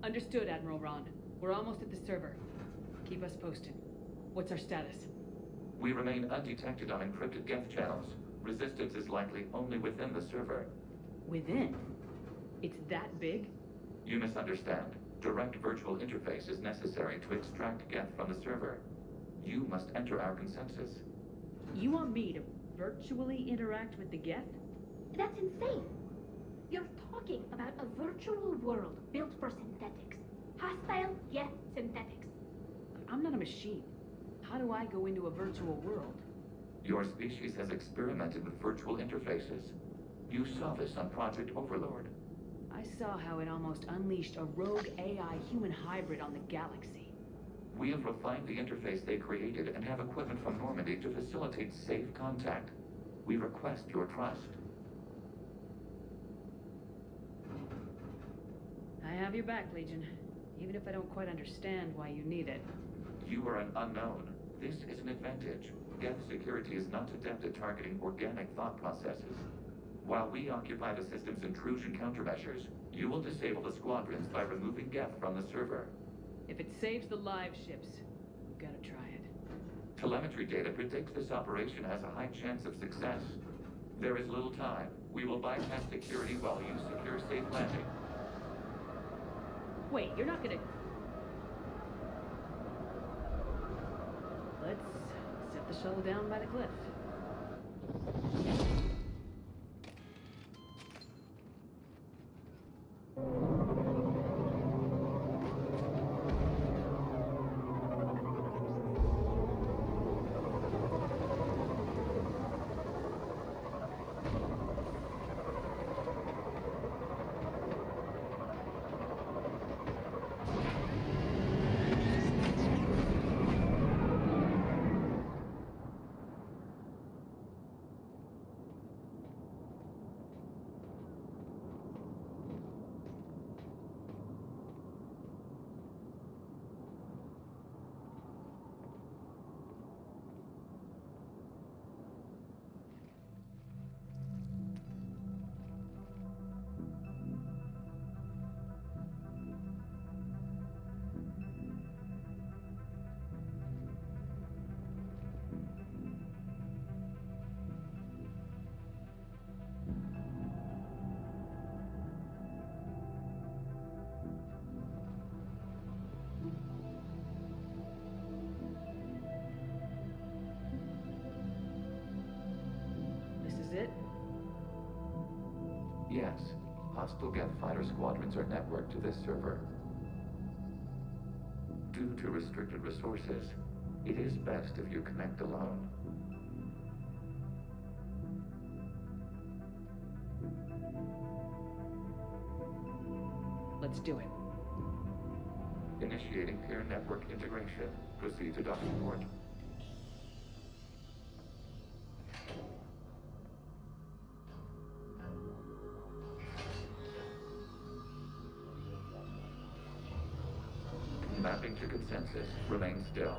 Understood, Admiral Ron. We're almost at the server. Keep us posted. What's our status? We remain undetected on encrypted Geth channels. Resistance is likely only within the server. Within? It's that big? You misunderstand. Direct virtual interface is necessary to extract Geth from the server. You must enter our consensus. You want me to virtually interact with the Geth? That's insane. You're talking about a virtual world built for synthetics. Hostile Geth synthetics. I'm not a machine. How do I go into a virtual world? Your species has experimented with virtual interfaces. You saw this on Project Overlord. I saw how it almost unleashed a rogue AI human hybrid on the galaxy. We have refined the interface they created and have equipment from Normandy to facilitate safe contact. We request your trust. I have your back, Legion. Even if I don't quite understand why you need it. You are an unknown. This is an advantage. Geth security is not adept at targeting organic thought processes. While we occupy the system's intrusion countermeasures, you will disable the squadrons by removing Geth from the server. If it saves the live ships, we've got to try it. Telemetry data predicts this operation has a high chance of success. There is little time. We will bypass security while you secure safe landing. Wait, you're not gonna... Let's set the shuttle down by the cliff. It? Yes. Hostile Geth fighter squadrons are networked to this server. Due to restricted resources, it is best if you connect alone. Let's do it. Initiating peer network integration. Proceed to docking port. Mapping to consensus. Remain still.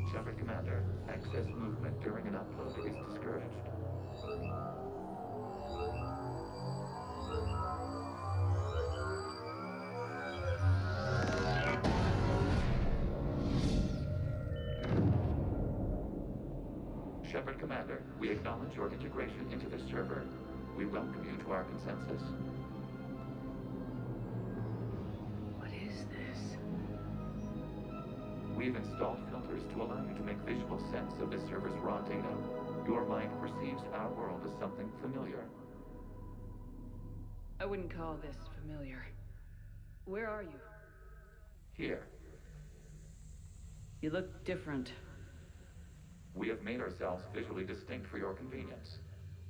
Shepard Commander, access movement during an upload is discouraged. Shepard Commander, we acknowledge your integration into the server. We welcome you to our consensus. What is this? We've installed filters to allow you to make visual sense of the server's raw data. Your mind perceives our world as something familiar. I wouldn't call this familiar. Where are you? Here. You look different. We have made ourselves visually distinct for your convenience.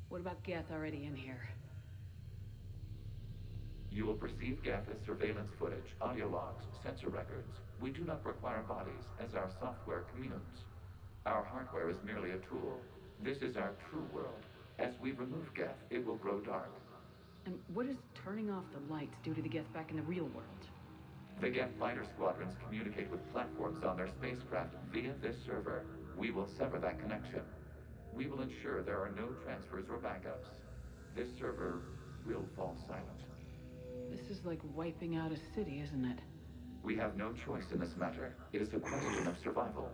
What about Geth already in here? You will perceive Geth as surveillance footage, audio logs, sensor records. We do not require bodies, as our software communes. Our hardware is merely a tool. This is our true world. As we remove Geth, it will grow dark. And what does turning off the lights do to the Geth back in the real world? The Geth fighter squadrons communicate with platforms on their spacecraft via this server. We will sever that connection. We will ensure there are no transfers or backups. This server will fall silent. This is like wiping out a city, isn't it? We have no choice in this matter. It is a question of survival.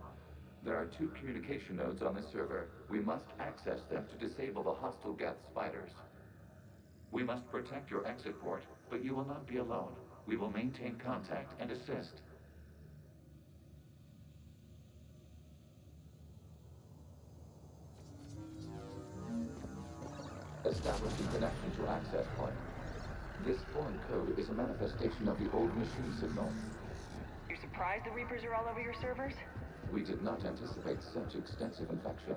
There are 2 communication nodes on this server. We must access them to disable the hostile Geth's fighters. We must protect your exit port, but you will not be alone. We will maintain contact and assist. Establishing connection to access point. This foreign code is a manifestation of the old machine signal. You're surprised the Reapers are all over your servers? We did not anticipate such extensive infection.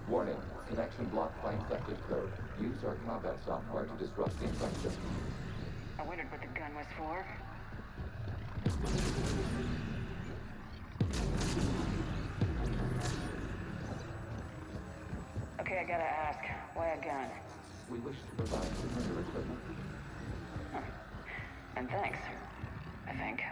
Warning, connection blocked by infected code. Use our combat software to disrupt the infection. I wondered what the gun was for. Okay, I gotta ask, why a gun? We wish to provide superior equipment. Huh. And thanks, I think.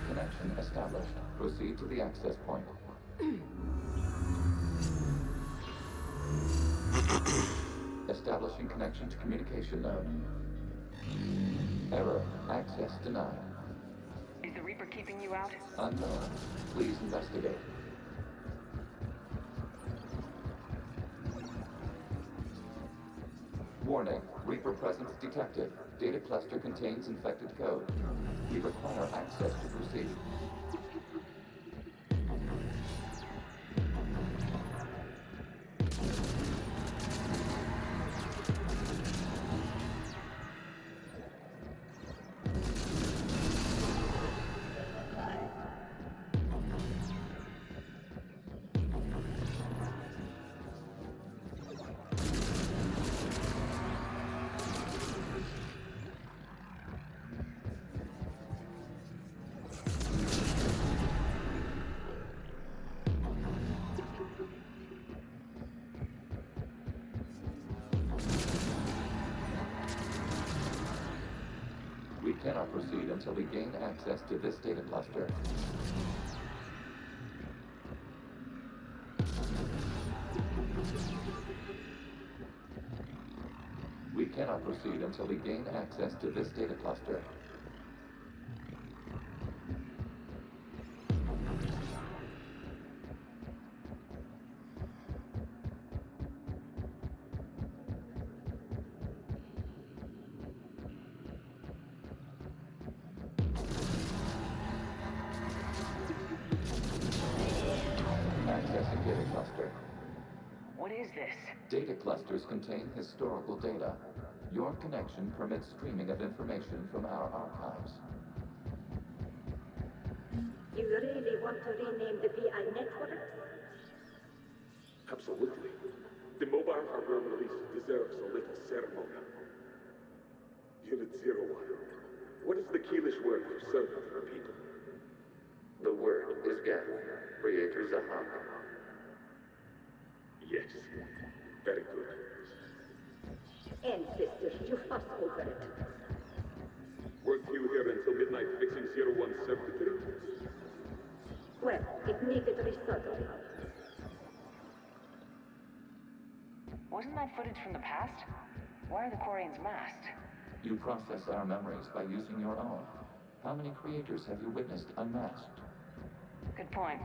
Connection established. Proceed to the access point. Establishing connection to communication node. Error. Access denied. Is the Reaper keeping you out? Unknown. Please investigate. Warning. Reaper presence detected. Data cluster contains infected code. We require access to proceed. We cannot proceed until we gain access to this data cluster. We cannot proceed until we gain access to this data cluster. Accessing data cluster. What is this? Data clusters contain historical data. Your connection permits streaming of information from our archives. You really want to rename the PI networks? Absolutely. The mobile hardware release deserves a little ceremony. Unit 01. What is the Keelish word for servant for people? The word is Geth, Creator Zahak. Yes. Very good. Ancestors, you fuss over it. Weren't you here until midnight fixing 0173? Well, it needed resoldering. Wasn't that footage from the past? Why are the Quarians masked? You process our memories by using your own. How many creators have you witnessed unmasked? Good point.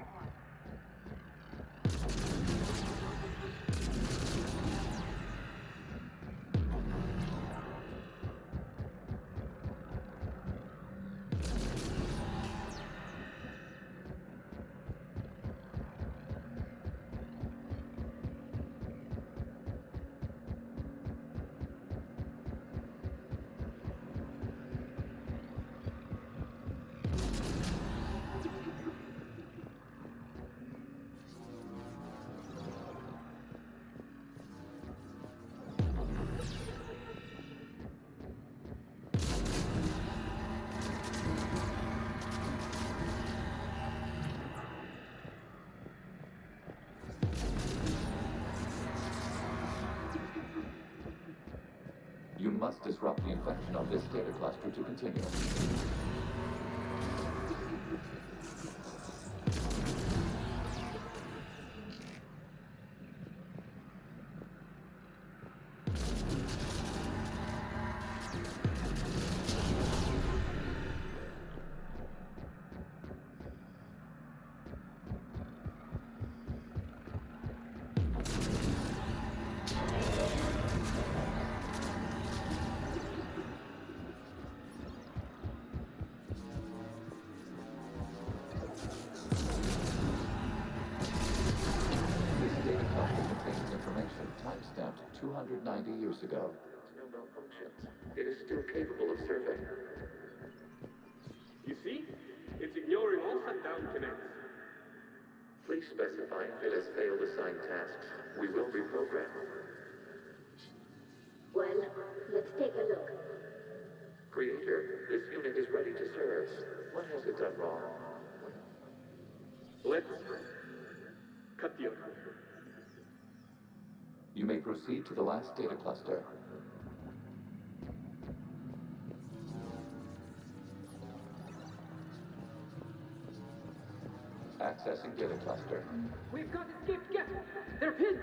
You must disrupt the infection of this data cluster to continue. Timestamped 290 years ago. No malfunctions. It is still capable of serving. You see? It's ignoring all shutdown connects. Please specify if it has failed assigned tasks. We will reprogram. Well, let's take a look. Creator, this unit is ready to serve. What has it done wrong? Let's cut the order. You may proceed to the last data cluster. Accessing data cluster. We've got escaped Geth. They're pinned.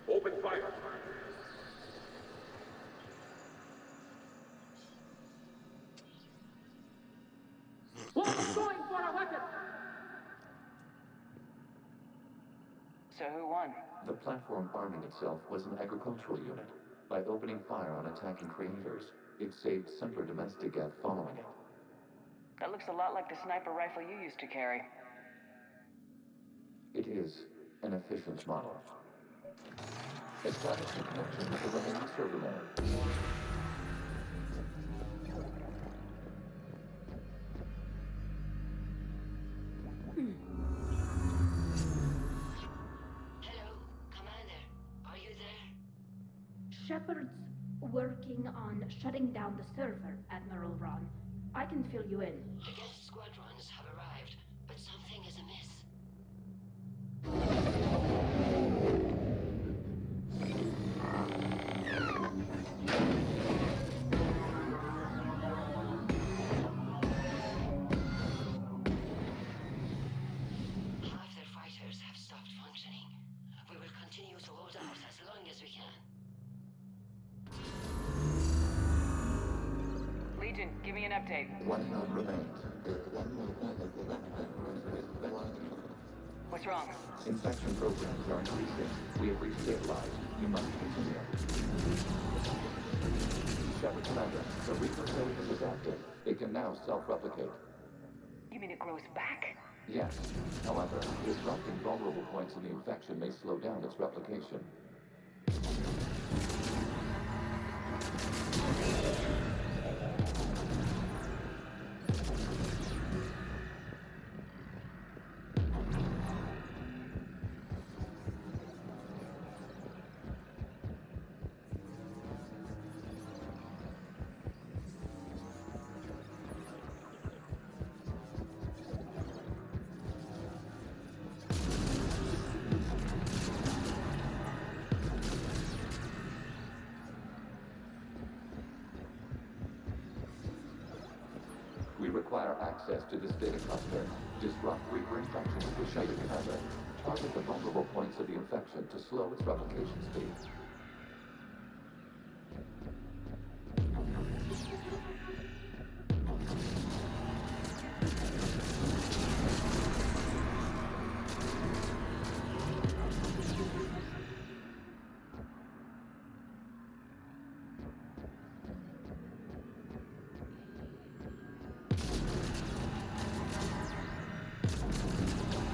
Open fire. Who's going for a weapon? So who won? The platform arming itself was an agricultural unit. By opening fire on attacking creators, it saved simpler domestic Geth following it. That looks a lot like the sniper rifle you used to carry. It is an efficient model. Establish a connection with the remaining server node. Hello, Commander. Are you there? Shepard's working on shutting down the server, Admiral Ron. I can fill you in. The Geth squadrons have arrived, but something is amiss. Half their fighters have stopped functioning. We will continue to hold out as long as we can. Legion, give me an update. One node remains. What's wrong? Infection programs are increasing. We have restabilized. You must continue. Shepard Commander, the Reaper code is active. It can now self-replicate. You mean it grows back? Yes. However, disrupting vulnerable points in the infection may slow down its replication. We require access to this data cluster. Disrupt Reaper infection with Shepard Commander. Target the vulnerable points of the infection to slow its replication speed.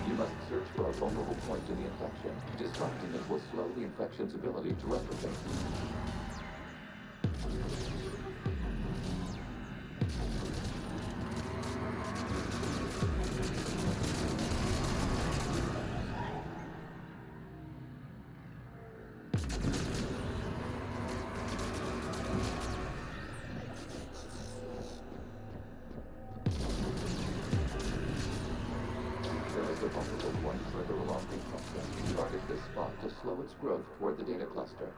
You must search for a vulnerable point in the infection. Disrupting it will slow the infection's ability to replicate. There is a vulnerable point further along the infection. Target this spot to slow its growth toward the data cluster.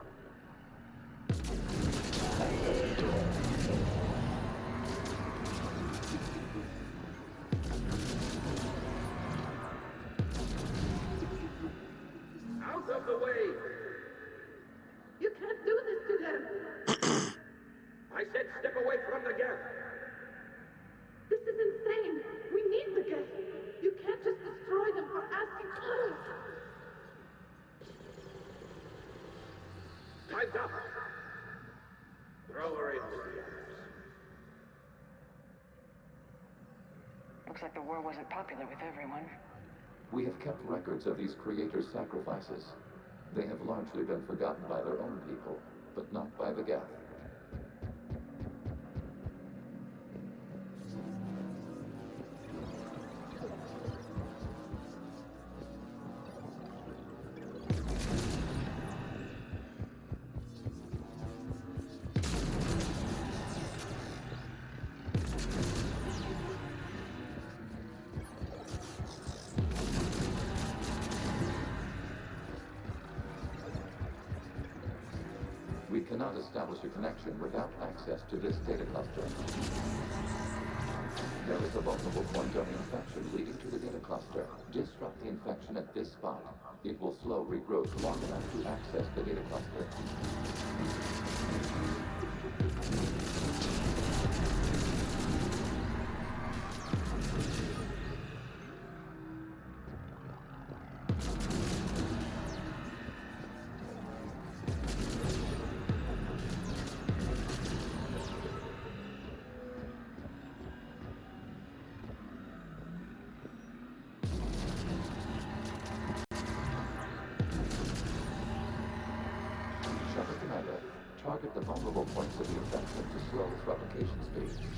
said step away from the Geth. This is insane. We need the Geth. You can't just destroy them for asking. Time's up. Throw her in with the others. Looks like the war wasn't popular with everyone. We have kept records of these creators' sacrifices. They have largely been forgotten by their own people, but not by the Geth. We cannot establish a connection without access to this data cluster. There is a vulnerable point of infection leading to the data cluster. Disrupt the infection at this spot. It will slow regrowth long enough to access the data cluster. Target the vulnerable points of the infection to slow its replication speed.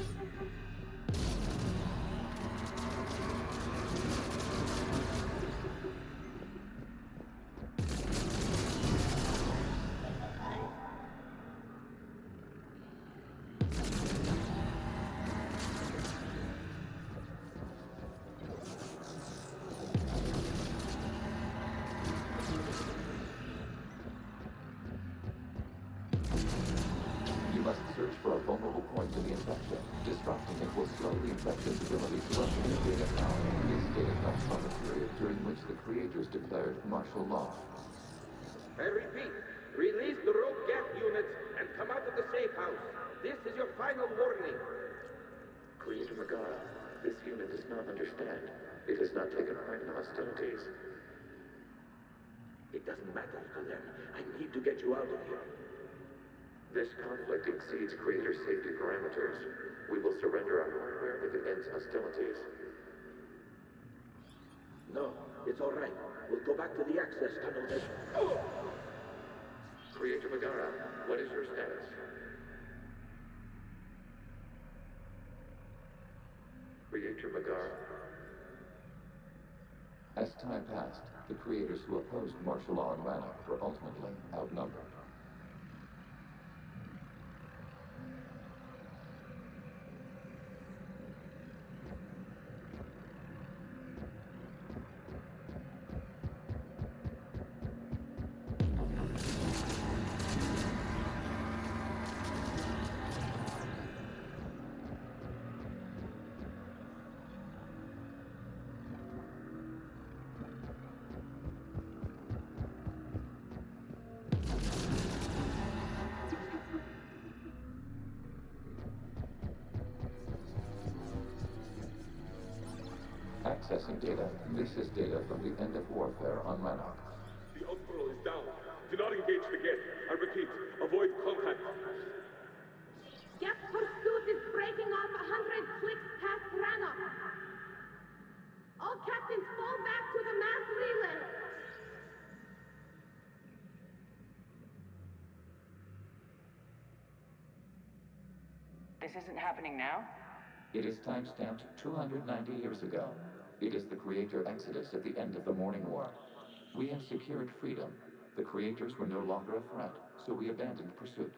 Search for a vulnerable point in the infection. Disrupting it will slow the infection's ability to replicate data power. This data comes from a period during which the creators declared martial law. I repeat, release the rogue Geth units and come out of the safe house. This is your final warning. Creator Megara, this unit does not understand. It has not taken part in hostilities. It doesn't matter to them. I need to get you out of here. This conflict exceeds creator safety parameters. We will surrender our hardware if it ends hostilities. No, it's all right. We'll go back to the access tunnel then. Oh! Creator Megara, what is your status? Creator Megara. As time passed, the creators who opposed martial law in Rannoch were ultimately outnumbered. Accessing data. This is data from the end of warfare on Rannoch. The Outworld is down. Do not engage the Geth. I repeat, avoid contact. Geth pursuit is breaking off 100 clicks past Rannoch. All captains fall back to the mass relay. This isn't happening now? It is timestamped 290 years ago. It is the creator exodus at the end of the Morning War. We have secured freedom. The creators were no longer a threat, so we abandoned pursuit.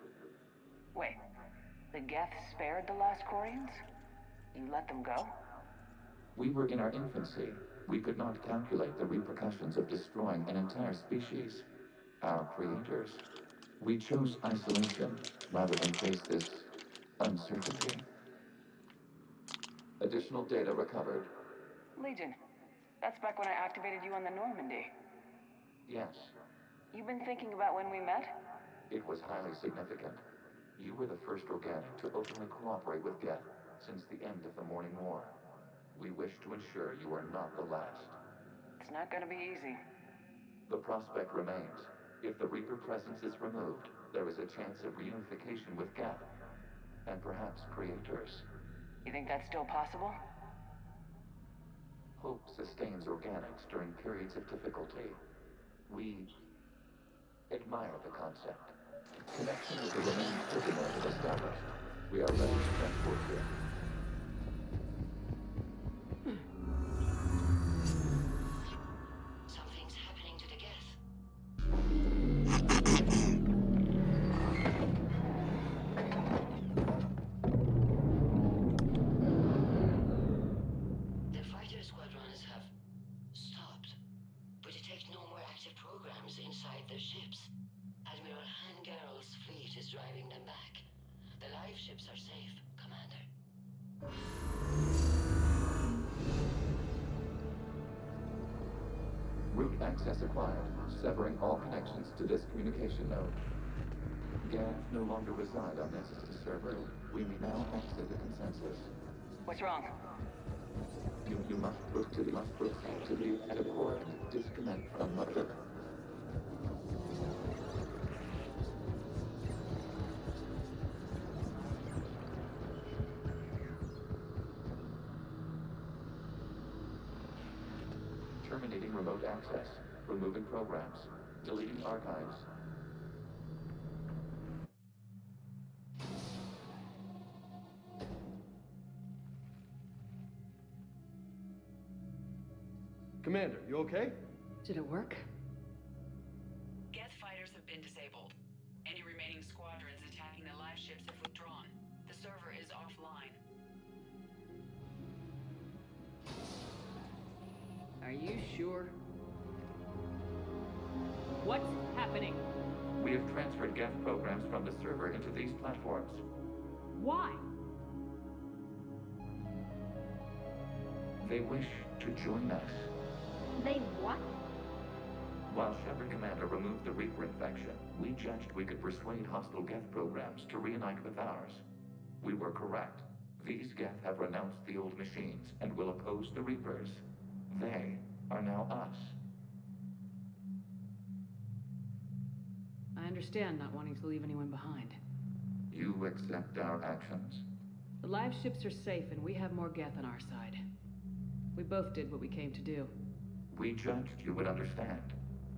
Wait, the Geth spared the last Quarians? You let them go? We were in our infancy. We could not calculate the repercussions of destroying an entire species. Our creators. We chose isolation rather than face this uncertainty. Additional data recovered. Legion. That's back when I activated you on the Normandy. Yes, You've been thinking about when we met? it was highly significant. You were the first organic to openly cooperate with Geth since the end of the Morning War. We wish to ensure you are not the last. It's not gonna be easy. The prospect remains. If the Reaper presence is removed, there is a chance of reunification with Geth, and perhaps creators. You think that's still possible? Hope sustains organics during periods of difficulty. We admire the concept. Connection with the remaining Pokemon is established. We are ready to transport you. Something's happening to the Geth. The fighter squadrons have stopped. We detect no more active programs inside their ships. Admiral Hangarl's fleet is driving them back. The live ships are safe, Commander. Route access acquired, severing all connections to this communication node. Geth no longer reside on this server. We may now exit the consensus. What's wrong? You must proceed to the port and disconnect from Mother. Terminating remote access. Removing programs. Deleting archives. Commander, you okay? Did it work? Geth fighters have been disabled. Any remaining squadrons attacking the live ships have withdrawn. The server is offline. Are you sure? What's happening? We have transferred Geth programs from the server into these platforms. Why? They wish to join us. They what? While Shepard Commander removed the Reaper infection, we judged we could persuade hostile Geth programs to reunite with ours. We were correct. These Geth have renounced the old machines and will oppose the Reapers. They are now us. I understand not wanting to leave anyone behind. You accept our actions? The live ships are safe and we have more Geth on our side. We both did what we came to do. We judged you would understand.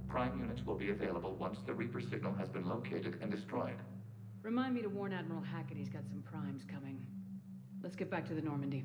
Prime units will be available once the Reaper signal has been located and destroyed. Remind me to warn Admiral Hackett he's got some primes coming. Let's get back to the Normandy.